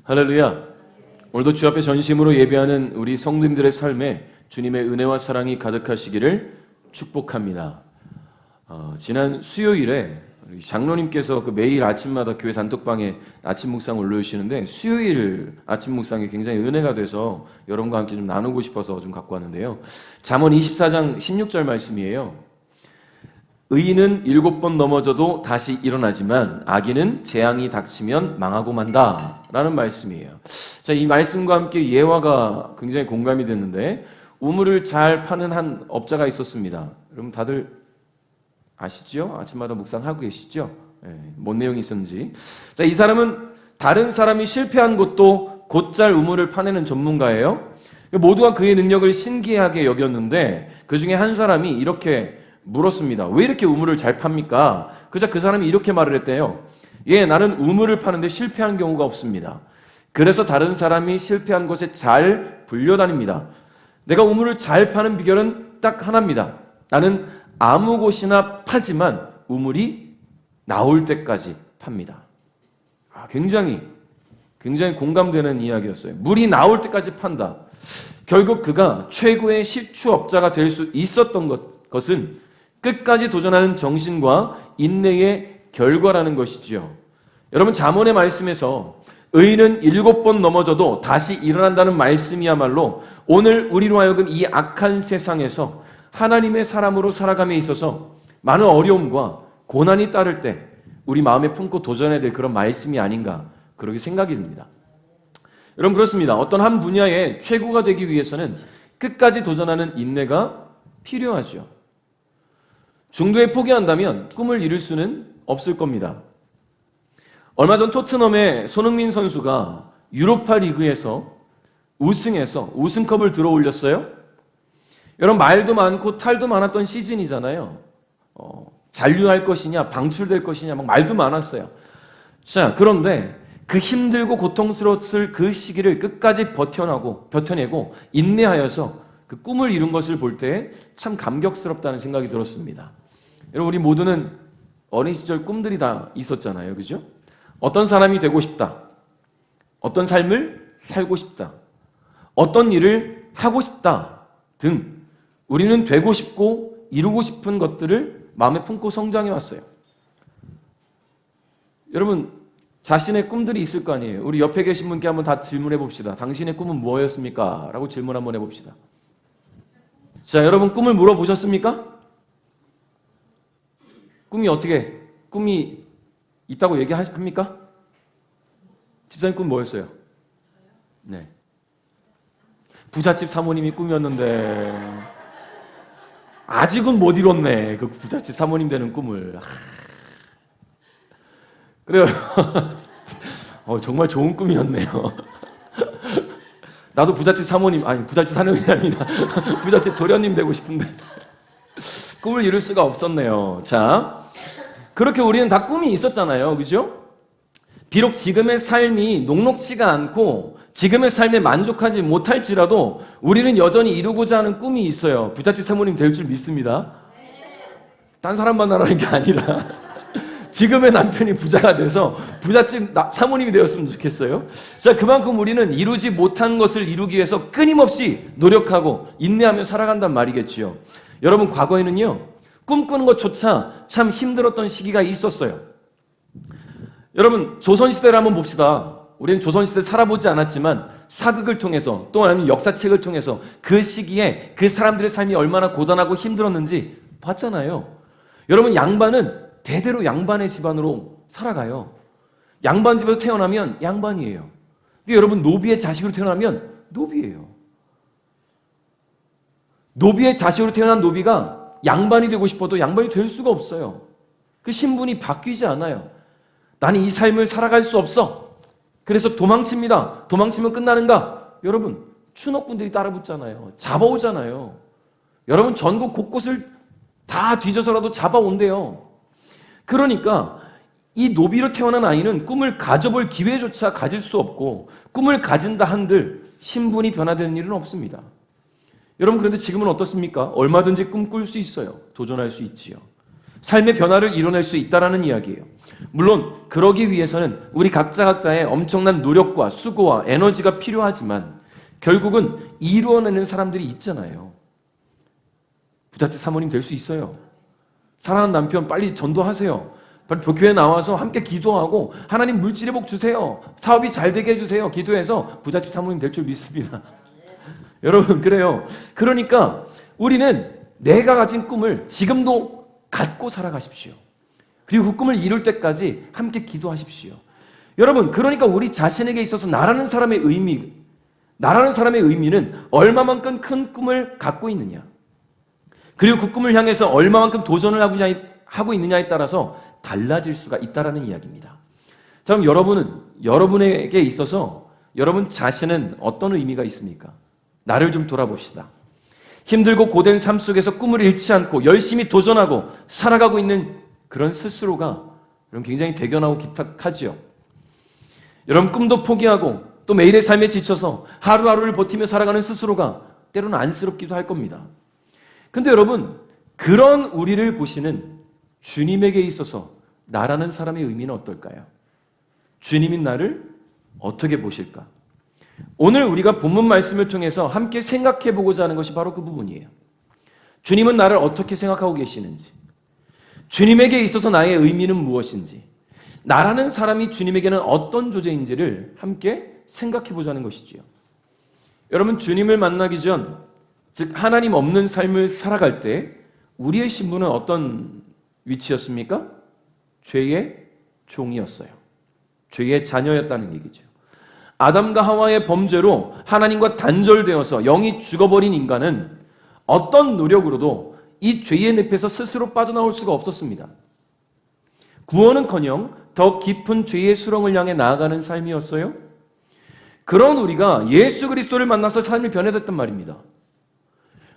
할렐루야. 오늘도 주 앞에 전심으로 예배하는 우리 성도님들의 삶에 주님의 은혜와 사랑이 가득하시기를 축복합니다. 지난 수요일에 장로님께서 매일 아침마다 교회 단톡방에 아침 묵상 올려주시는데 수요일 아침 묵상이 굉장히 은혜가 돼서 여러분과 함께 좀 나누고 싶어서 좀 갖고 왔는데요. 잠언 24장 16절 말씀이에요. 의인은 7번 넘어져도 다시 일어나지만 악인은 재앙이 닥치면 망하고 만다 라는 말씀이에요. 자, 이 말씀과 함께 예화가 굉장히 공감이 됐는데 우물을 잘 파는 한 업자가 있었습니다. 여러분 다들 아시죠? 아침마다 묵상하고 계시죠? 뭔 내용이 있었는지. 자, 이 사람은 다른 사람이 실패한 곳도 곧잘 우물을 파내는 전문가예요. 모두가 그의 능력을 신기하게 여겼는데 그 중에 한 사람이 이렇게 물었습니다. 왜 이렇게 우물을 잘 팝니까? 그자 그 사람이 이렇게 말을 했대요. 예, 나는 우물을 파는데 실패한 경우가 없습니다. 그래서 다른 사람이 실패한 곳에 잘 불려다닙니다. 내가 우물을 잘 파는 비결은 딱 하나입니다. 나는 아무 곳이나 파지만 우물이 나올 때까지 팝니다. 굉장히 공감되는 이야기였어요. 물이 나올 때까지 판다. 결국 그가 최고의 시추업자가 될 수 있었던 것은 끝까지 도전하는 정신과 인내의 결과라는 것이지요. 여러분 잠언의 말씀에서 의인은 7번 넘어져도 다시 일어난다는 말씀이야말로 오늘 우리로 하여금 이 악한 세상에서 하나님의 사람으로 살아감에 있어서 많은 어려움과 고난이 따를 때 우리 마음에 품고 도전해야 될 그런 말씀이 아닌가 그렇게 생각이 듭니다. 여러분 그렇습니다. 어떤 한 분야에 최고가 되기 위해서는 끝까지 도전하는 인내가 필요하죠. 중도에 포기한다면 꿈을 이룰 수는 없을 겁니다. 얼마 전 토트넘의 손흥민 선수가 유로파 리그에서 우승해서 우승컵을 들어 올렸어요. 여러분 말도 많고 탈도 많았던 시즌이잖아요. 잔류할 것이냐 방출될 것이냐 막 말도 많았어요. 자, 그런데 그 힘들고 고통스러웠을 그 시기를 끝까지 버텨내고 인내하여서 그 꿈을 이룬 것을 볼 때 참 감격스럽다는 생각이 들었습니다. 여러분 우리 모두는 어린 시절 꿈들이 다 있었잖아요. 그죠? 어떤 사람이 되고 싶다. 어떤 삶을 살고 싶다. 어떤 일을 하고 싶다 등 우리는 되고 싶고 이루고 싶은 것들을 마음에 품고 성장해 왔어요. 여러분 자신의 꿈들이 있을 거 아니에요. 우리 옆에 계신 분께 한번 다 질문해 봅시다. 당신의 꿈은 뭐였습니까? 라고 질문 한번 해봅시다. 자, 여러분 꿈을 물어보셨습니까? 꿈이 있다고 얘기합니까? 집사님 꿈 뭐였어요? 네. 부잣집 사모님이 꿈이었는데 아직은 못 이뤘네. 그 부잣집 사모님 되는 꿈을. 그래요. 정말 좋은 꿈이었네요. 나도 부잣집 사모님이 아니라 부잣집 도련님 되고 싶은데 꿈을 이룰 수가 없었네요. 자, 그렇게 우리는 다 꿈이 있었잖아요. 그죠? 비록 지금의 삶이 녹록치가 않고 지금의 삶에 만족하지 못할지라도 우리는 여전히 이루고자 하는 꿈이 있어요. 부잣집 사모님 될 줄 믿습니다. 딴 사람 만나라는 게 아니라 지금의 남편이 부자가 돼서 부잣집 사모님이 되었으면 좋겠어요. 자, 그만큼 우리는 이루지 못한 것을 이루기 위해서 끊임없이 노력하고 인내하며 살아간단 말이겠지요. 여러분 과거에는요. 꿈꾸는 것조차 참 힘들었던 시기가 있었어요. 여러분 조선시대를 한번 봅시다. 우리는 조선시대 살아보지 않았지만 사극을 통해서 또 아니면 역사책을 통해서 그 시기에 그 사람들의 삶이 얼마나 고단하고 힘들었는지 봤잖아요. 여러분 양반은 대대로 양반의 집안으로 살아가요. 양반 집에서 태어나면 양반이에요. 근데 여러분 노비의 자식으로 태어나면 노비예요. 노비의 자식으로 태어난 노비가 양반이 되고 싶어도 양반이 될 수가 없어요. 그 신분이 바뀌지 않아요. 나는 이 삶을 살아갈 수 없어. 그래서 도망칩니다. 도망치면 끝나는가? 여러분 추노꾼들이 따라붙잖아요. 잡아오잖아요. 여러분 전국 곳곳을 다 뒤져서라도 잡아온대요. 그러니까 이 노비로 태어난 아이는 꿈을 가져볼 기회조차 가질 수 없고 꿈을 가진다 한들 신분이 변화되는 일은 없습니다. 여러분 그런데 지금은 어떻습니까? 얼마든지 꿈꿀 수 있어요. 도전할 수 있지요. 삶의 변화를 이뤄낼 수 있다라는 이야기예요. 물론 그러기 위해서는 우리 각자의 엄청난 노력과 수고와 에너지가 필요하지만 결국은 이루어내는 사람들이 있잖아요. 부잣집 사모님 될 수 있어요. 사랑하는 남편 빨리 전도하세요. 빨리 교회 나와서 함께 기도하고 하나님 물질의 복 주세요. 사업이 잘 되게 해주세요. 기도해서 부잣집 사모님 될 줄 믿습니다. 여러분 그래요. 그러니까 우리는 내가 가진 꿈을 지금도 갖고 살아가십시오. 그리고 그 꿈을 이룰 때까지 함께 기도하십시오. 여러분 그러니까 우리 자신에게 있어서 나라는 사람의 의미는 얼마만큼 큰 꿈을 갖고 있느냐, 그리고 그 꿈을 향해서 얼마만큼 도전을 하고 있느냐에 따라서 달라질 수가 있다는 이야기입니다. 자, 그럼 여러분에게 있어서 여러분 자신은 어떤 의미가 있습니까? 나를 좀 돌아봅시다. 힘들고 고된 삶 속에서 꿈을 잃지 않고 열심히 도전하고 살아가고 있는 그런 스스로가 여러분 굉장히 대견하고 기특하지요. 여러분 꿈도 포기하고 또 매일의 삶에 지쳐서 하루하루를 버티며 살아가는 스스로가 때로는 안쓰럽기도 할 겁니다. 근데 여러분 그런 우리를 보시는 주님에게 있어서 나라는 사람의 의미는 어떨까요? 주님이 나를 어떻게 보실까? 오늘 우리가 본문 말씀을 통해서 함께 생각해 보고자 하는 것이 바로 그 부분이에요. 주님은 나를 어떻게 생각하고 계시는지, 주님에게 있어서 나의 의미는 무엇인지, 나라는 사람이 주님에게는 어떤 존재인지를 함께 생각해 보자는 것이지요. 여러분 주님을 만나기 전, 즉 하나님 없는 삶을 살아갈 때 우리의 신분은 어떤 위치였습니까? 죄의 종이었어요. 죄의 자녀였다는 얘기죠. 아담과 하와의 범죄로 하나님과 단절되어서 영이 죽어버린 인간은 어떤 노력으로도 이 죄의 늪에서 스스로 빠져나올 수가 없었습니다. 구원은커녕 더 깊은 죄의 수렁을 향해 나아가는 삶이었어요. 그런 우리가 예수 그리스도를 만나서 삶이 변해졌단 말입니다.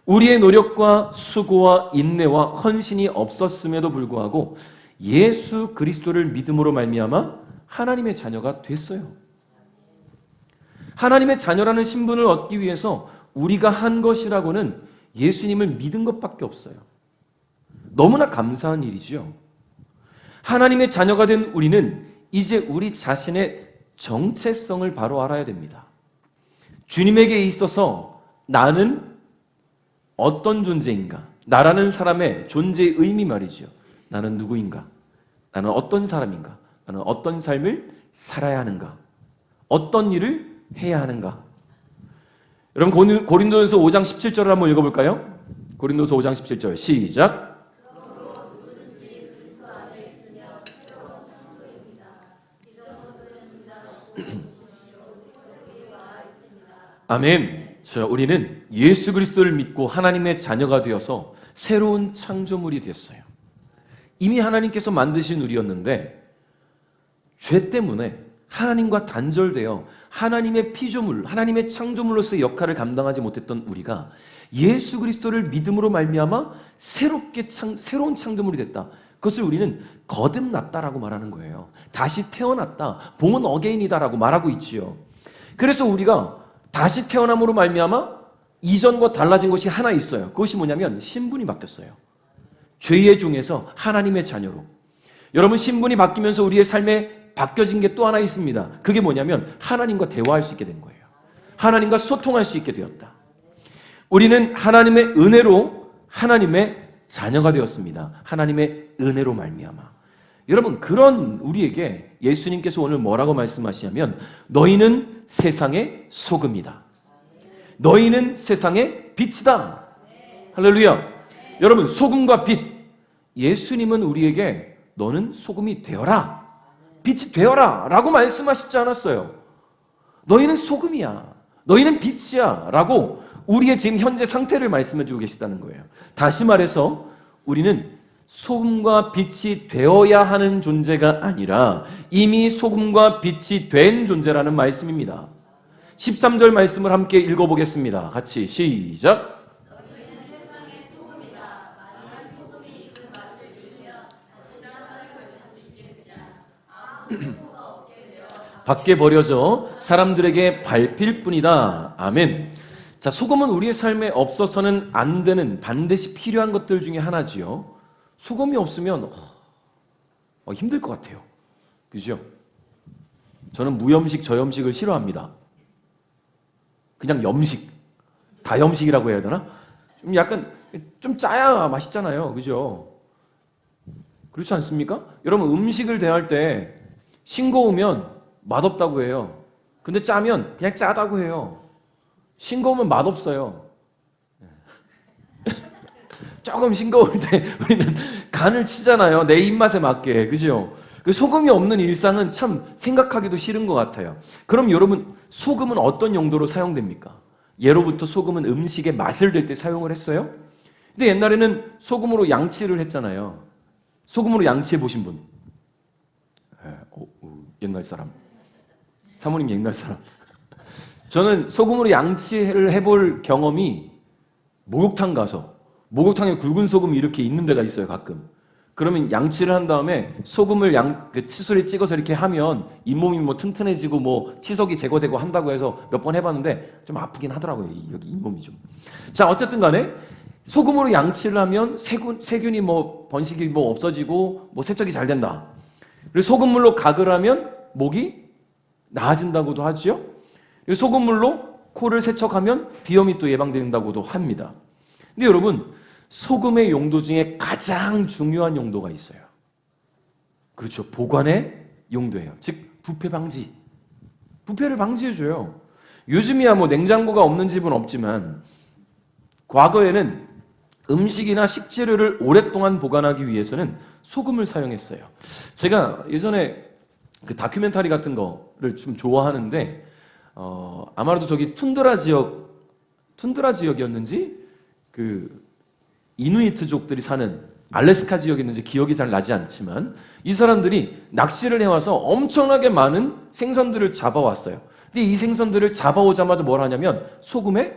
우리의 노력과 수고와 인내와 헌신이 없었음에도 불구하고 예수 그리스도를 믿음으로 말미암아 하나님의 자녀가 됐어요. 하나님의 자녀라는 신분을 얻기 위해서 우리가 한 것이라고는 예수님을 믿은 것밖에 없어요. 너무나 감사한 일이죠. 하나님의 자녀가 된 우리는 이제 우리 자신의 정체성을 바로 알아야 됩니다. 주님에게 있어서 나는 어떤 존재인가? 나라는 사람의 존재의 의미 말이죠. 나는 누구인가? 나는 어떤 사람인가? 나는 어떤 삶을 살아야 하는가? 어떤 일을 해야 하는가? 여러분 고린도전서 5장 17절을 한번 읽어볼까요? 고린도서 5장 17절 시작. 아멘. 우리는 예수 그리스도를 믿고 하나님의 자녀가 되어서 새로운 창조물이 됐어요. 이미 하나님께서 만드신 우리였는데 죄 때문에 하나님과 단절되어 하나님의 피조물, 하나님의 창조물로서의 역할을 감당하지 못했던 우리가 예수 그리스도를 믿음으로 말미암아 새로운 창조물이 됐다. 그것을 우리는 거듭났다라고 말하는 거예요. 다시 태어났다, born again이다라고 말하고 있지요. 그래서 우리가 다시 태어남으로 말미암아 이전과 달라진 것이 하나 있어요. 그것이 뭐냐면 신분이 바뀌었어요. 죄의 종에서 하나님의 자녀로. 여러분 신분이 바뀌면서 우리의 삶에 바뀌어진 게 또 하나 있습니다. 그게 뭐냐면 하나님과 대화할 수 있게 된 거예요. 하나님과 소통할 수 있게 되었다. 우리는 하나님의 은혜로 하나님의 자녀가 되었습니다. 하나님의 은혜로 말미암아. 여러분 그런 우리에게 예수님께서 오늘 뭐라고 말씀하시냐면 너희는 세상의 소금이다. 너희는 세상의 빛이다. 할렐루야. 여러분 소금과 빛. 예수님은 우리에게 너는 소금이 되어라. 빛이 되어라 라고 말씀하시지 않았어요. 너희는 소금이야. 너희는 빛이야 라고 우리의 지금 현재 상태를 말씀해 주고 계시다는 거예요. 다시 말해서 우리는 소금과 빛이 되어야 하는 존재가 아니라 이미 소금과 빛이 된 존재라는 말씀입니다. 13절 말씀을 함께 읽어보겠습니다. 같이 시작. 너희는 세상의 소금이다. 만약 소금이 그 맛을 잃으면 지장을 걸릴 수 있겠느냐. 아무 소금가 없게 되어 밖에 버려져 사람들에게 밟힐 뿐이다. 아멘. 자, 소금은 우리의 삶에 없어서는 안 되는 반드시 필요한 것들 중에 하나지요. 소금이 없으면 힘들 것 같아요. 그죠? 저는 무염식, 저염식을 싫어합니다. 그냥 염식, 다염식이라고 해야 되나? 좀 약간 좀 짜야 맛있잖아요. 그죠? 그렇지 않습니까? 여러분 음식을 대할 때 싱거우면 맛없다고 해요. 근데 짜면 그냥 짜다고 해요. 싱거우면 맛없어요. 조금 싱거울 때 우리는 간을 치잖아요. 내 입맛에 맞게. 그죠? 그 소금이 없는 일상은 참 생각하기도 싫은 것 같아요. 그럼 여러분 소금은 어떤 용도로 사용됩니까? 예로부터 소금은 음식의 맛을 낼 때 사용을 했어요. 근데 옛날에는 소금으로 양치를 했잖아요. 소금으로 양치해 보신 분? 옛날 사람. 사모님 옛날 사람. 저는 소금으로 양치를 해볼 경험이 목욕탕 가서, 목욕탕에 굵은 소금이 이렇게 있는 데가 있어요, 가끔. 그러면 양치를 한 다음에 소금을 그 칫솔에 찍어서 이렇게 하면 잇몸이 뭐 튼튼해지고 뭐 치석이 제거되고 한다고 해서 몇 번 해봤는데 좀 아프긴 하더라고요, 여기 잇몸이 좀. 자, 어쨌든 간에 소금으로 양치를 하면 세균이 뭐 번식이 뭐 없어지고 뭐 세척이 잘 된다. 그리고 소금물로 각을 하면 목이 나아진다고도 하죠. 소금물로 코를 세척하면 비염이 또 예방된다고도 합니다. 근데 여러분 소금의 용도 중에 가장 중요한 용도가 있어요. 그렇죠. 보관의 용도예요. 즉 부패 방지. 부패를 방지해줘요. 요즘이야 뭐 냉장고가 없는 집은 없지만 과거에는 음식이나 식재료를 오랫동안 보관하기 위해서는 소금을 사용했어요. 제가 예전에 그 다큐멘터리 같은 거를 좀 좋아하는데 아마도 저기 툰드라 지역이었는지 그 이누이트족들이 사는 알래스카 지역이었는지 기억이 잘 나지 않지만 이 사람들이 낚시를 해와서 엄청나게 많은 생선들을 잡아왔어요. 근데 이 생선들을 잡아오자마자 뭘 하냐면 소금에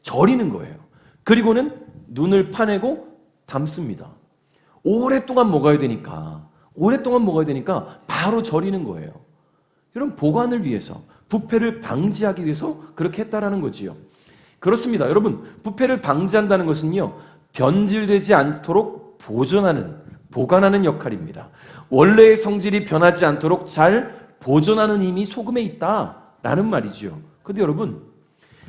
절이는 거예요. 그리고는 눈을 파내고 담습니다. 오랫동안 먹어야 되니까 바로 절이는 거예요. 이런 보관을 위해서, 부패를 방지하기 위해서 그렇게 했다라는 거지요. 그렇습니다. 여러분, 부패를 방지한다는 것은요, 변질되지 않도록 보관하는 역할입니다. 원래의 성질이 변하지 않도록 잘 보존하는 힘이 소금에 있다라는 말이지요. 근데 여러분,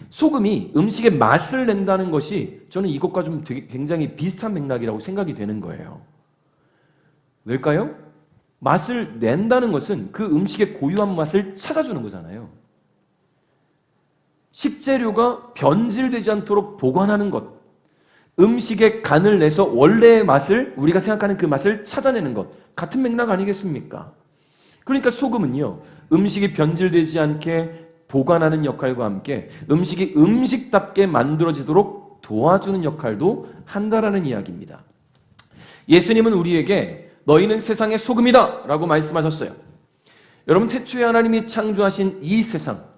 소금이 음식의 맛을 낸다는 것이 저는 이것과 좀 굉장히 비슷한 맥락이라고 생각이 되는 거예요. 왜일까요? 맛을 낸다는 것은 그 음식의 고유한 맛을 찾아주는 거잖아요. 식재료가 변질되지 않도록 보관하는 것, 음식에 간을 내서 원래의 맛을, 우리가 생각하는 그 맛을 찾아내는 것, 같은 맥락 아니겠습니까? 그러니까 소금은요, 음식이 변질되지 않게 보관하는 역할과 함께 음식이 음식답게 만들어지도록 도와주는 역할도 한다라는 이야기입니다. 예수님은 우리에게 너희는 세상의 소금이다 라고 말씀하셨어요. 여러분, 태초에 하나님이 창조하신 이 세상,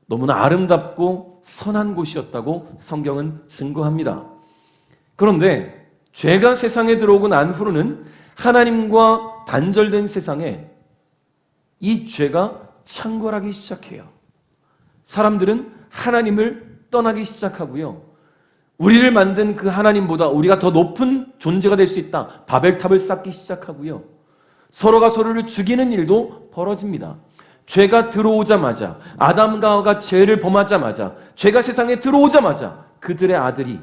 너무나 아름답고 선한 곳이었다고 성경은 증거합니다. 그런데 죄가 세상에 들어오고 난 후로는 하나님과 단절된 세상에 이 죄가 창궐하기 시작해요. 사람들은 하나님을 떠나기 시작하고요. 우리를 만든 그 하나님보다 우리가 더 높은 존재가 될 수 있다. 바벨탑을 쌓기 시작하고요. 서로가 서로를 죽이는 일도 벌어집니다. 죄가 들어오자마자, 아담과 하와가 죄를 범하자마자, 죄가 세상에 들어오자마자 그들의 아들이,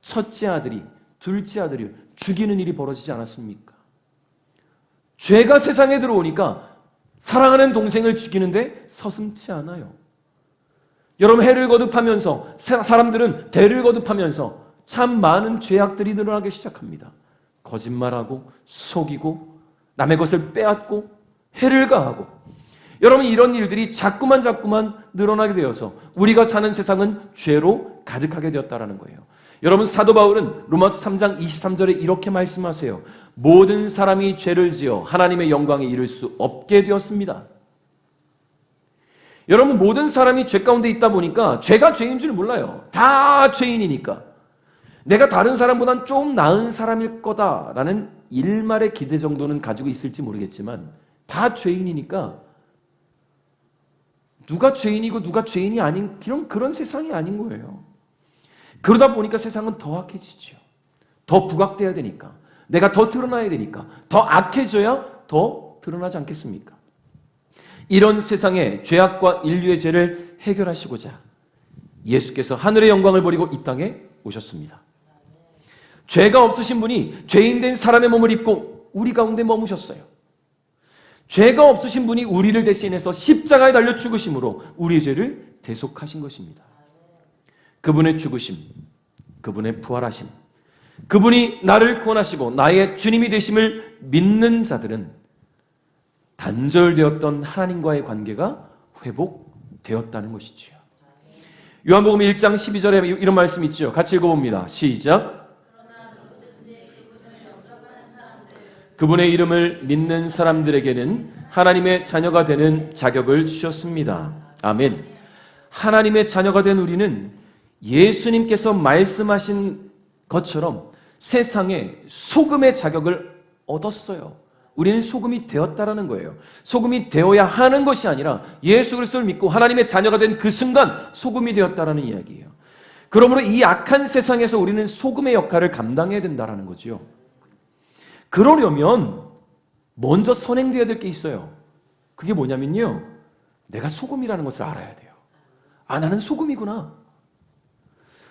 첫째 아들이, 둘째 아들이 죽이는 일이 벌어지지 않았습니까? 죄가 세상에 들어오니까 사랑하는 동생을 죽이는데 서슴지 않아요. 여러분, 해를 거듭하면서 사람들은 대를 거듭하면서 참 많은 죄악들이 늘어나기 시작합니다. 거짓말하고 속이고 남의 것을 빼앗고 해를 가하고, 여러분, 이런 일들이 자꾸만 늘어나게 되어서 우리가 사는 세상은 죄로 가득하게 되었다라는 거예요. 여러분, 사도 바울은 로마서 3장 23절에 이렇게 말씀하세요. 모든 사람이 죄를 지어 하나님의 영광에 이를 수 없게 되었습니다. 여러분, 모든 사람이 죄 가운데 있다 보니까 죄가 죄인 줄 몰라요. 다 죄인이니까. 내가 다른 사람보단 좀 나은 사람일 거다라는 일말의 기대 정도는 가지고 있을지 모르겠지만 다 죄인이니까 누가 죄인이고 누가 죄인이 아닌 그런 세상이 아닌 거예요. 그러다 보니까 세상은 더 악해지죠. 더 부각돼야 되니까, 내가 더 드러나야 되니까. 더 악해져야 더 드러나지 않겠습니까? 이런 세상의 죄악과 인류의 죄를 해결하시고자 예수께서 하늘의 영광을 버리고 이 땅에 오셨습니다. 죄가 없으신 분이 죄인된 사람의 몸을 입고 우리 가운데 머무셨어요. 죄가 없으신 분이 우리를 대신해서 십자가에 달려 죽으심으로 우리의 죄를 대속하신 것입니다. 그분의 죽으심, 그분의 부활하심, 그분이 나를 구원하시고 나의 주님이 되심을 믿는 자들은 단절되었던 하나님과의 관계가 회복되었다는 것이지요. 요한복음 1장 12절에 이런 말씀이 있죠. 같이 읽어봅니다. 시작. 그분의 이름을 믿는 사람들에게는 하나님의 자녀가 되는 자격을 주셨습니다. 아멘. 하나님의 자녀가 된 우리는 예수님께서 말씀하신 것처럼 세상에 소금의 자격을 얻었어요. 우리는 소금이 되었다라는 거예요. 소금이 되어야 하는 것이 아니라 예수 그리스도를 믿고 하나님의 자녀가 된 그 순간 소금이 되었다라는 이야기예요. 그러므로 이 악한 세상에서 우리는 소금의 역할을 감당해야 된다라는 거죠. 그러려면 먼저 선행되어야 될 게 있어요. 그게 뭐냐면요, 내가 소금이라는 것을 알아야 돼요. 아, 나는 소금이구나.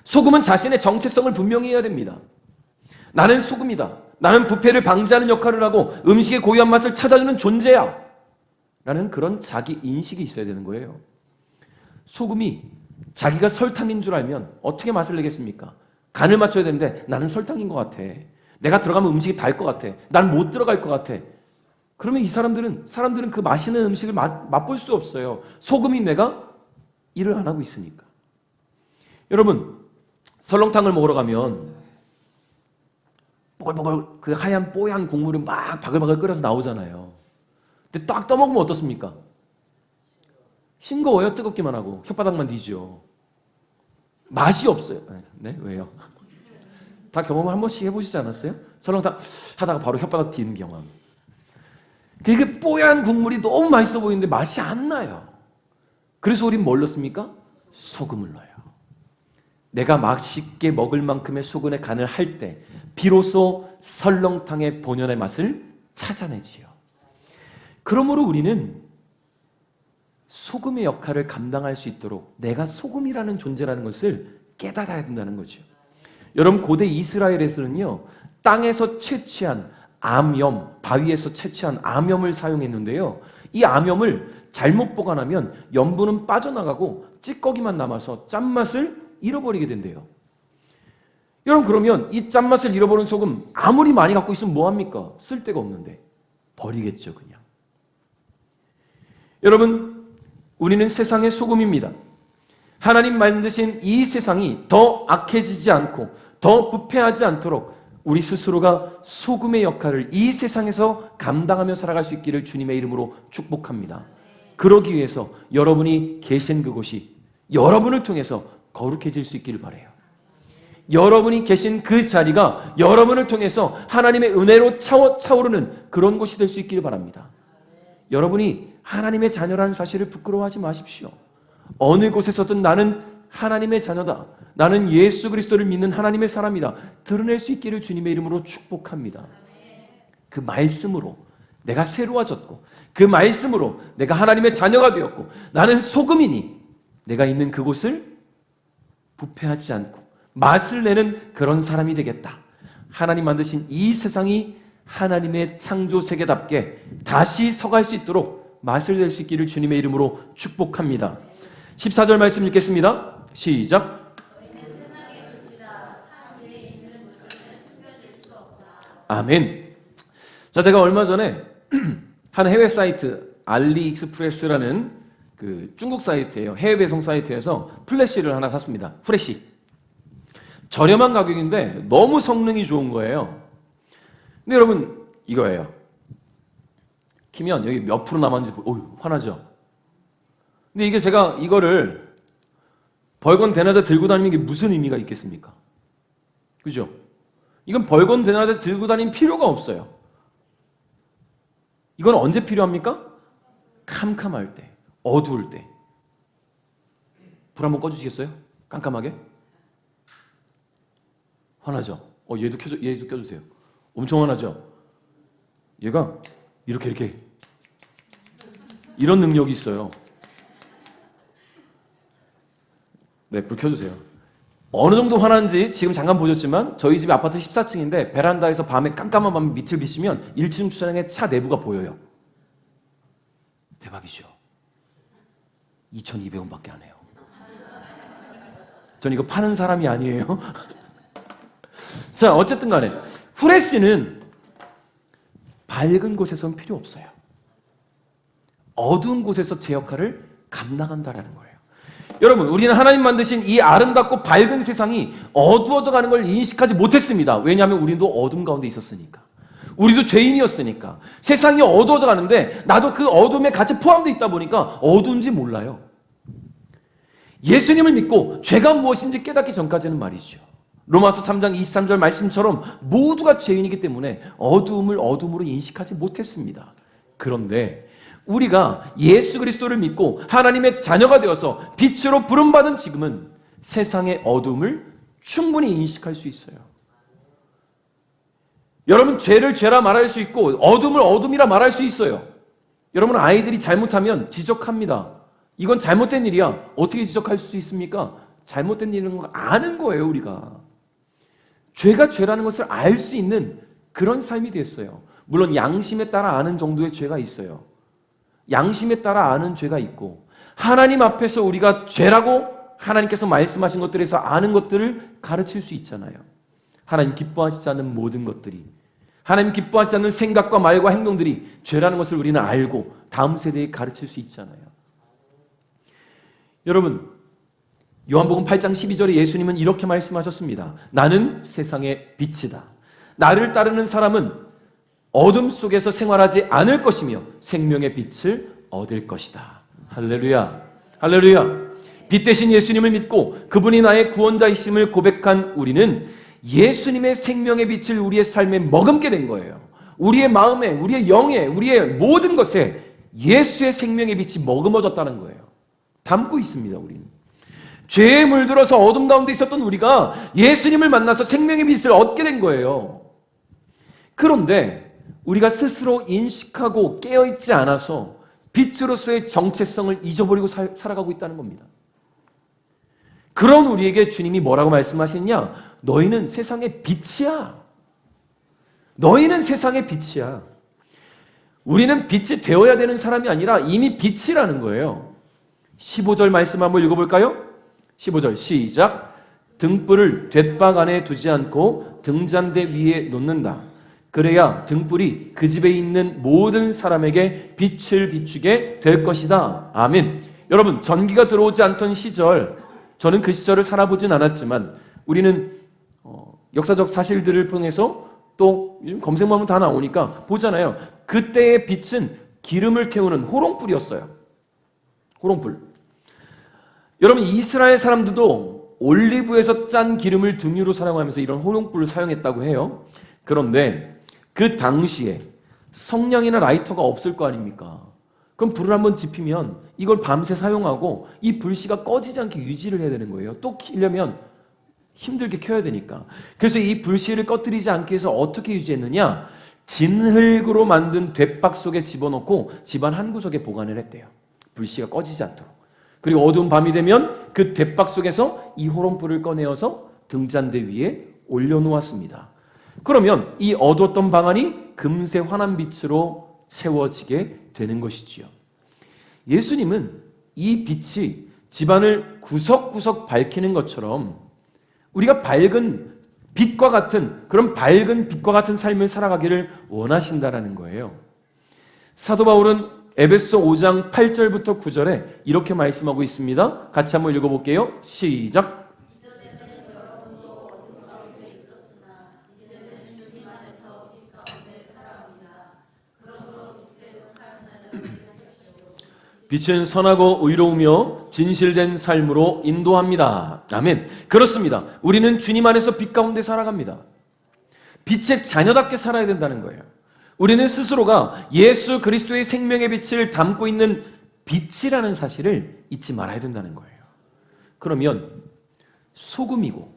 소금은 자신의 정체성을 분명히 해야 됩니다. 나는 소금이다. 나는 부패를 방지하는 역할을 하고 음식의 고유한 맛을 찾아주는 존재야. 라는 그런 자기 인식이 있어야 되는 거예요. 소금이 자기가 설탕인 줄 알면 어떻게 맛을 내겠습니까? 간을 맞춰야 되는데 나는 설탕인 것 같아. 내가 들어가면 음식이 달 것 같아. 난 못 들어갈 것 같아. 그러면 이 사람들은 그 맛있는 음식을 맛볼 수 없어요. 소금인 내가 일을 안 하고 있으니까. 여러분, 설렁탕을 먹으러 가면 보글보글 그 하얀 뽀얀 국물이 막 바글바글 끓여서 나오잖아요. 근데 딱 떠먹으면 어떻습니까? 싱거워요. 뜨겁기만 하고 혓바닥만 뒤지요. 맛이 없어요. 네? 왜요? 다 경험을 한 번씩 해보시지 않았어요? 설렁탕 하다가 바로 혓바닥 뒤는 경험. 그게 뽀얀 국물이 너무 맛있어 보이는데 맛이 안 나요. 그래서 우린 뭘 넣습니까? 소금을 넣어요. 내가 맛있게 먹을 만큼의 소금의 간을 할 때 비로소 설렁탕의 본연의 맛을 찾아내지요. 그러므로 우리는 소금의 역할을 감당할 수 있도록 내가 소금이라는 존재라는 것을 깨달아야 된다는 거죠. 여러분, 고대 이스라엘에서는요, 땅에서 채취한 암염, 바위에서 채취한 암염을 사용했는데요, 이 암염을 잘못 보관하면 염분은 빠져나가고 찌꺼기만 남아서 짠맛을 잃어버리게 된대요. 여러분, 그러면 이 짠맛을 잃어버린 소금 아무리 많이 갖고 있으면 뭐합니까? 쓸데가 없는데 버리겠죠, 그냥. 여러분, 우리는 세상의 소금입니다. 하나님 만드신 이 세상이 더 악해지지 않고 더 부패하지 않도록 우리 스스로가 소금의 역할을 이 세상에서 감당하며 살아갈 수 있기를 주님의 이름으로 축복합니다. 그러기 위해서 여러분이 계신 그곳이 여러분을 통해서 거룩해질 수 있기를 바라요. 여러분이 계신 그 자리가 여러분을 통해서 하나님의 은혜로 차오르는 그런 곳이 될 수 있기를 바랍니다. 여러분이 하나님의 자녀라는 사실을 부끄러워하지 마십시오. 어느 곳에서든 나는 하나님의 자녀다. 나는 예수 그리스도를 믿는 하나님의 사람이다. 드러낼 수 있기를 주님의 이름으로 축복합니다. 그 말씀으로 내가 새로워졌고 그 말씀으로 내가 하나님의 자녀가 되었고 나는 소금이니 내가 있는 그곳을 부패하지 않고 맛을 내는 그런 사람이 되겠다. 하나님 만드신 이 세상이 하나님의 창조 세계답게 다시 서갈 수 있도록 맛을 낼 수 있기를 주님의 이름으로 축복합니다. 14절 말씀 읽겠습니다. 시작. 아멘. 자, 제가 얼마 전에 한 해외 사이트 알리익스프레스라는 그 중국 사이트예요. 해외 배송 사이트에서 플래시를 하나 샀습니다. 후레쉬. 저렴한 가격인데 너무 성능이 좋은 거예요. 근데 여러분, 이거예요. 키면 여기 몇 프로 남았는지 화나죠? 근데 이게 제가 이거를 벌건대낮에 들고 다니는 게 무슨 의미가 있겠습니까? 그죠? 이건 벌건대낮에 들고 다니는 필요가 없어요. 이건 언제 필요합니까? 캄캄할 때, 어두울 때. 불 한번 꺼주시겠어요? 깜깜하게? 화나죠? 얘도 껴주세요. 엄청 화나죠? 얘가 이렇게 이런 능력이 있어요. 네, 불 켜주세요. 어느 정도 화난지 지금 잠깐 보셨지만 저희 집 아파트 14층인데 베란다에서 밤에 깜깜한 밤에 밑을 비추면 1층 주차장에 차 내부가 보여요. 대박이죠. 2,200원밖에 안 해요. 전 이거 파는 사람이 아니에요. 자, 어쨌든 간에 후레쉬는 밝은 곳에서는 필요 없어요. 어두운 곳에서 제 역할을 감당한다라는 거예요. 여러분, 우리는 하나님 만드신 이 아름답고 밝은 세상이 어두워져 가는 걸 인식하지 못했습니다. 왜냐하면 우리도 어둠 가운데 있었으니까. 우리도 죄인이었으니까. 세상이 어두워져 가는데 나도 그 어둠에 같이 포함되어 있다 보니까 어두운지 몰라요. 예수님을 믿고 죄가 무엇인지 깨닫기 전까지는 말이죠. 로마서 3장 23절 말씀처럼 모두가 죄인이기 때문에 어두움을 어둠으로 인식하지 못했습니다. 그런데 우리가 예수 그리스도를 믿고 하나님의 자녀가 되어서 빛으로 부름받은 지금은 세상의 어둠을 충분히 인식할 수 있어요. 여러분, 죄를 죄라 말할 수 있고 어둠을 어둠이라 말할 수 있어요. 여러분, 아이들이 잘못하면 지적합니다. 이건 잘못된 일이야. 어떻게 지적할 수 있습니까? 잘못된 일인 거 아는 거예요, 우리가. 죄가 죄라는 것을 알 수 있는 그런 삶이 됐어요. 물론 양심에 따라 아는 정도의 죄가 있어요. 양심에 따라 아는 죄가 있고 하나님 앞에서 우리가 죄라고 하나님께서 말씀하신 것들에서 아는 것들을 가르칠 수 있잖아요. 하나님 기뻐하시지 않는 모든 것들이, 하나님 기뻐하시지 않는 생각과 말과 행동들이 죄라는 것을 우리는 알고 다음 세대에 가르칠 수 있잖아요. 여러분, 요한복음 8장 12절에 예수님은 이렇게 말씀하셨습니다. 나는 세상의 빛이다. 나를 따르는 사람은 어둠 속에서 생활하지 않을 것이며 생명의 빛을 얻을 것이다. 할렐루야. 할렐루야. 빛 대신 예수님을 믿고 그분이 나의 구원자이심을 고백한 우리는 예수님의 생명의 빛을 우리의 삶에 머금게 된 거예요. 우리의 마음에, 우리의 영에, 우리의 모든 것에 예수의 생명의 빛이 머금어졌다는 거예요. 담고 있습니다, 우리는. 죄에 물들어서 어둠 가운데 있었던 우리가 예수님을 만나서 생명의 빛을 얻게 된 거예요. 그런데 우리가 스스로 인식하고 깨어있지 않아서 빛으로서의 정체성을 잊어버리고 살아가고 있다는 겁니다. 그런 우리에게 주님이 뭐라고 말씀하시느냐? 너희는 세상의 빛이야. 너희는 세상의 빛이야. 우리는 빛이 되어야 되는 사람이 아니라 이미 빛이라는 거예요. 15절 말씀 한번 읽어볼까요? 15절 시작. 등불을 돛박 안에 두지 않고 등잔대 위에 놓는다. 그래야 등불이 그 집에 있는 모든 사람에게 빛을 비추게 될 것이다. 아멘. 여러분, 전기가 들어오지 않던 시절, 저는 그 시절을 살아보진 않았지만 우리는 역사적 사실들을 통해서 또 검색만 하면 다 나오니까 보잖아요. 그때의 빛은 기름을 태우는 호롱불이었어요. 호롱불. 여러분, 이스라엘 사람들도 올리브에서 짠 기름을 등유로 사용하면서 이런 호롱불을 사용했다고 해요. 그런데 그 당시에 성냥이나 라이터가 없을 거 아닙니까? 그럼 불을 한번 지피면 이걸 밤새 사용하고 이 불씨가 꺼지지 않게 유지를 해야 되는 거예요. 또 켜려면 힘들게 켜야 되니까. 그래서 이 불씨를 꺼뜨리지 않게 해서 어떻게 유지했느냐? 진흙으로 만든 돛박 속에 집어넣고 집안 한 구석에 보관을 했대요. 불씨가 꺼지지 않도록. 그리고 어두운 밤이 되면 그 돛박 속에서 이 호롱불을 꺼내어서 등잔대 위에 올려놓았습니다. 그러면 이 어두웠던 방안이 금세 환한 빛으로 채워지게 되는 것이지요. 예수님은 이 빛이 집안을 구석구석 밝히는 것처럼 우리가 밝은 빛과 같은, 그런 밝은 빛과 같은 삶을 살아가기를 원하신다라는 거예요. 사도 바울은 에베소 5장 8절부터 9절에 이렇게 말씀하고 있습니다. 같이 한번 읽어볼게요. 시작. 이전에는 여러분도 어둠 가운데 있었으나 이제는 주님 안에서 빛 가운데 살아옵니다. 그러므로 빛에 속한 자는 되십시오. 빛은 선하고 의로우며 진실된 삶으로 인도합니다. 아멘. 그렇습니다. 우리는 주님 안에서 빛 가운데 살아갑니다. 빛의 자녀답게 살아야 된다는 거예요. 우리는 스스로가 예수 그리스도의 생명의 빛을 담고 있는 빛이라는 사실을 잊지 말아야 된다는 거예요. 그러면 소금이고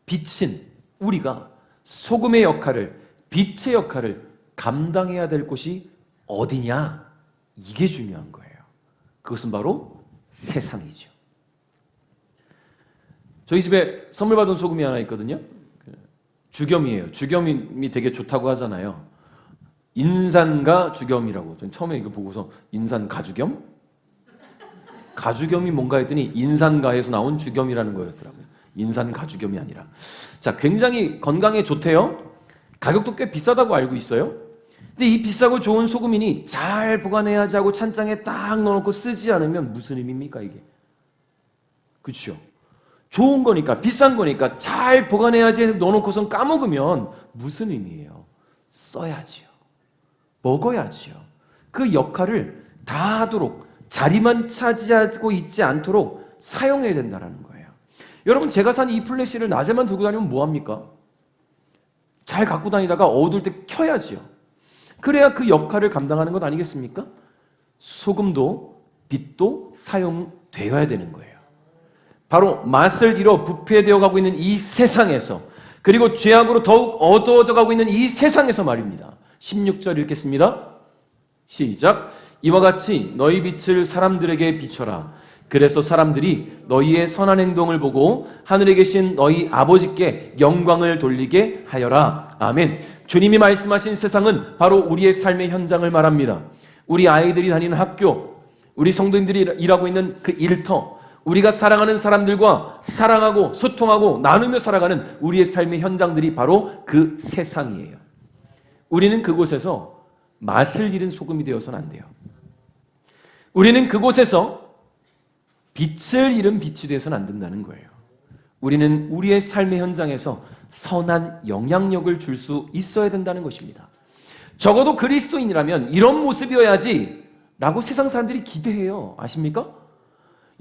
빛인 우리가 소금의 역할을 빛의 역할을 감당해야 될 곳이 어디냐? 이게 중요한 거예요. 그것은 바로 세상이죠. 저희 집에 선물 받은 소금이 하나 있거든요. 주겸이에요. 주겸이 되게 좋다고 하잖아요. 인산가 주겸이라고. 전 처음에 이거 보고서 인산 가주겸? 가주겸이 뭔가 했더니 인산가에서 나온 주겸이라는 거였더라고요. 인산 가주겸이 아니라. 자, 굉장히 건강에 좋대요. 가격도 꽤 비싸다고 알고 있어요. 근데 이 비싸고 좋은 소금이니 잘 보관해야지 하고 찬장에 딱 넣어놓고 쓰지 않으면 무슨 의미입니까 이게? 그렇죠? 좋은 거니까 비싼 거니까 잘 보관해야지 넣어놓고선 까먹으면 무슨 의미예요? 써야지요. 먹어야지요. 그 역할을 다 하도록 자리만 차지하고 있지 않도록 사용해야 된다는 거예요. 여러분 제가 산 이 플래시를 낮에만 들고 다니면 뭐합니까? 잘 갖고 다니다가 어두울 때 켜야지요. 그래야 그 역할을 감당하는 것 아니겠습니까? 소금도 빛도 사용되어야 되는 거예요. 바로 맛을 잃어 부패되어 가고 있는 이 세상에서, 그리고 죄악으로 더욱 어두워져 가고 있는 이 세상에서 말입니다. 16절 읽겠습니다. 시작. 이와 같이 너희 빛을 사람들에게 비춰라. 그래서 사람들이 너희의 선한 행동을 보고 하늘에 계신 너희 아버지께 영광을 돌리게 하여라. 아멘. 주님이 말씀하신 세상은 바로 우리의 삶의 현장을 말합니다. 우리 아이들이 다니는 학교, 우리 성도님들이 일하고 있는 그 일터, 우리가 사랑하는 사람들과 사랑하고 소통하고 나누며 살아가는 우리의 삶의 현장들이 바로 그 세상이에요. 우리는 그곳에서 맛을 잃은 소금이 되어서는 안 돼요. 우리는 그곳에서 빛을 잃은 빛이 되어서는 안 된다는 거예요. 우리는 우리의 삶의 현장에서 선한 영향력을 줄 수 있어야 된다는 것입니다. 적어도 그리스도인이라면 이런 모습이어야지 라고 세상 사람들이 기대해요. 아십니까?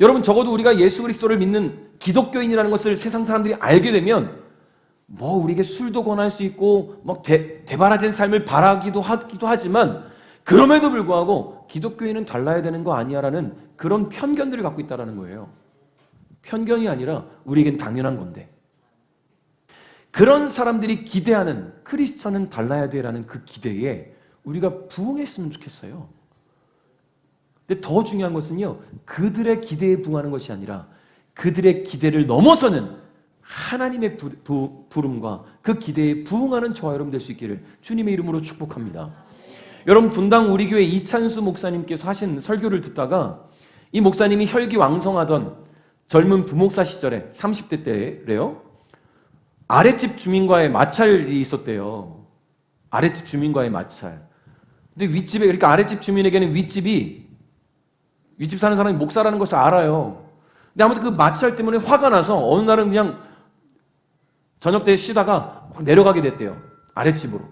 여러분 적어도 우리가 예수 그리스도를 믿는 기독교인이라는 것을 세상 사람들이 알게 되면 뭐 우리에게 술도 권할 수 있고 막 대바라진 삶을 바라기도 하지만 그럼에도 불구하고 기독교인은 달라야 되는 거 아니야라는 그런 편견들을 갖고 있다는 거예요. 편견이 아니라 우리에겐 당연한 건데, 그런 사람들이 기대하는 크리스천은 달라야 돼라는 그 기대에 우리가 부응했으면 좋겠어요. 근데 더 중요한 것은요, 그들의 기대에 부응하는 것이 아니라 그들의 기대를 넘어서는 하나님의 부름과 그 기대에 부응하는 저와 여러분 될 수 있기를 주님의 이름으로 축복합니다. 여러분 분당 우리 교회 이찬수 목사님께서 하신 설교를 듣다가, 이 목사님이 혈기왕성하던 젊은 부목사 시절에 30대 때래요. 아랫집 주민과의 마찰이 있었대요. 아랫집 주민과의 마찰. 근데 윗집에, 그러니까 아랫집 주민에게는 윗집 사는 사람이 목사라는 것을 알아요. 근데 아무튼 그 마찰 때문에 화가 나서 어느 날은 그냥 저녁 때 쉬다가 내려가게 됐대요. 아랫집으로.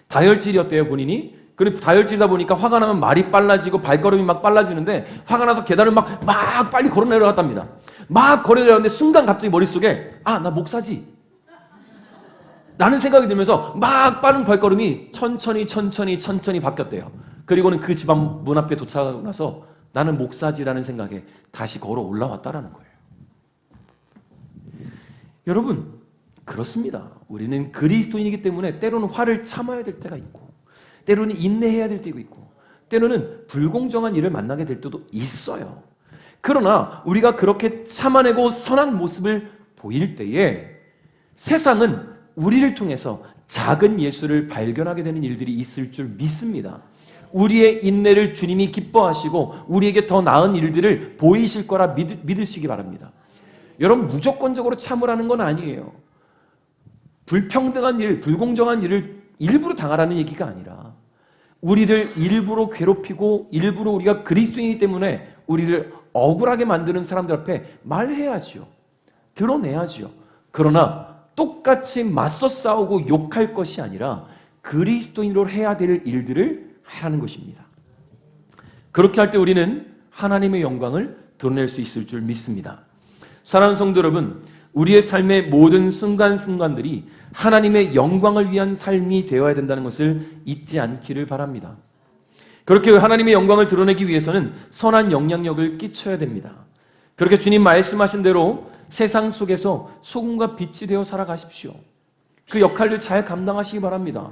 다혈질이었대요, 본인이. 그리고 다혈질이다 보니까 화가 나면 말이 빨라지고 발걸음이 막 빨라지는데, 화가 나서 계단을 막 빨리 걸어 내려갔답니다. 막 걸어 내려갔는데 순간 갑자기 머릿속에 나 목사지 라는 생각이 들면서 막 빠른 발걸음이 천천히 바뀌었대요. 그리고는 그 집안 문 앞에 도착하고 나서 나는 목사지라는 생각에 다시 걸어 올라왔다라는 거예요. 여러분 그렇습니다. 우리는 그리스도인이기 때문에 때로는 화를 참아야 될 때가 있고, 때로는 인내해야 될 때가 있고, 때로는 불공정한 일을 만나게 될 때도 있어요. 그러나 우리가 그렇게 참아내고 선한 모습을 보일 때에 세상은 우리를 통해서 작은 예수를 발견하게 되는 일들이 있을 줄 믿습니다. 우리의 인내를 주님이 기뻐하시고 우리에게 더 나은 일들을 보이실 거라 믿으시기 바랍니다. 여러분 무조건적으로 참으라는 건 아니에요. 불평등한 일, 불공정한 일을 일부러 당하라는 얘기가 아니라, 우리를 일부러 괴롭히고 일부러 우리가 그리스도인이기 때문에 우리를 억울하게 만드는 사람들 앞에 말해야지요. 드러내야지요. 그러나 똑같이 맞서 싸우고 욕할 것이 아니라 그리스도인으로 해야 될 일들을 하라는 것입니다. 그렇게 할 때 우리는 하나님의 영광을 드러낼 수 있을 줄 믿습니다. 사랑하는 성도 여러분, 우리의 삶의 모든 순간순간들이 하나님의 영광을 위한 삶이 되어야 된다는 것을 잊지 않기를 바랍니다. 그렇게 하나님의 영광을 드러내기 위해서는 선한 영향력을 끼쳐야 됩니다. 그렇게 주님 말씀하신 대로 세상 속에서 소금과 빛이 되어 살아가십시오. 그 역할을 잘 감당하시기 바랍니다.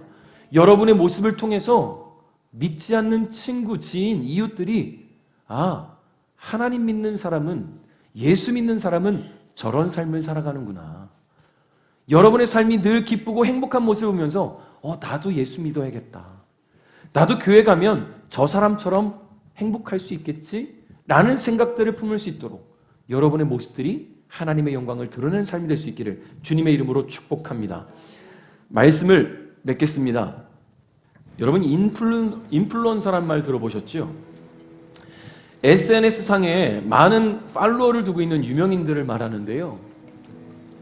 여러분의 모습을 통해서 믿지 않는 친구, 지인, 이웃들이 하나님 믿는 사람은, 예수 믿는 사람은 저런 삶을 살아가는구나. 여러분의 삶이 늘 기쁘고 행복한 모습을 보면서 나도 예수 믿어야겠다. 나도 교회 가면 저 사람처럼 행복할 수 있겠지? 라는 생각들을 품을 수 있도록 여러분의 모습들이 하나님의 영광을 드러내는 삶이 될 수 있기를 주님의 이름으로 축복합니다. 말씀을 맺겠습니다. 여러분 인플루언서란 말 들어보셨죠? SNS상에 많은 팔로워를 두고 있는 유명인들을 말하는데요.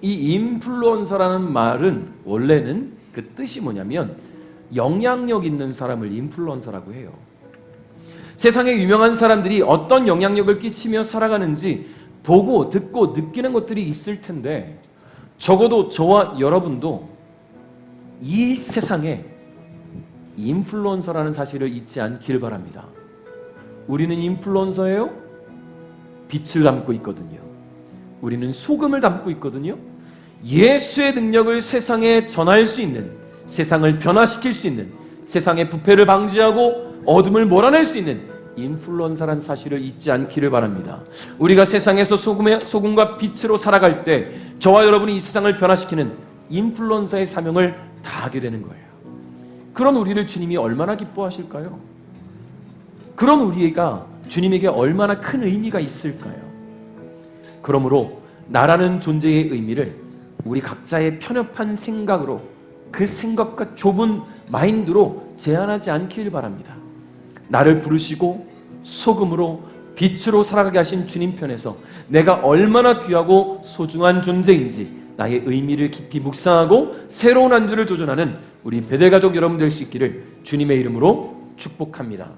이 인플루언서라는 말은 원래는 그 뜻이 뭐냐면 영향력 있는 사람을 인플루언서라고 해요. 세상에 유명한 사람들이 어떤 영향력을 끼치며 살아가는지 보고 듣고 느끼는 것들이 있을 텐데 적어도 저와 여러분도 이 세상에 인플루언서라는 사실을 잊지 않길 바랍니다. 우리는 인플루언서예요? 빛을 담고 있거든요. 우리는 소금을 담고 있거든요. 예수의 능력을 세상에 전할 수 있는, 세상을 변화시킬 수 있는, 세상의 부패를 방지하고 어둠을 몰아낼 수 있는 인플루언서라는 사실을 잊지 않기를 바랍니다. 우리가 세상에서 소금과 빛으로 살아갈 때 저와 여러분이 이 세상을 변화시키는 인플루언서의 사명을 다하게 되는 거예요. 그런 우리를 주님이 얼마나 기뻐하실까요? 그런 우리가 주님에게 얼마나 큰 의미가 있을까요? 그러므로 나라는 존재의 의미를 우리 각자의 편협한 생각으로, 그 생각과 좁은 마인드로 제한하지 않길 바랍니다. 나를 부르시고 소금으로 빛으로 살아가게 하신 주님 편에서 내가 얼마나 귀하고 소중한 존재인지 나의 의미를 깊이 묵상하고 새로운 한 주를 도전하는 우리 베델가족 여러분 될 수 있기를 주님의 이름으로 축복합니다.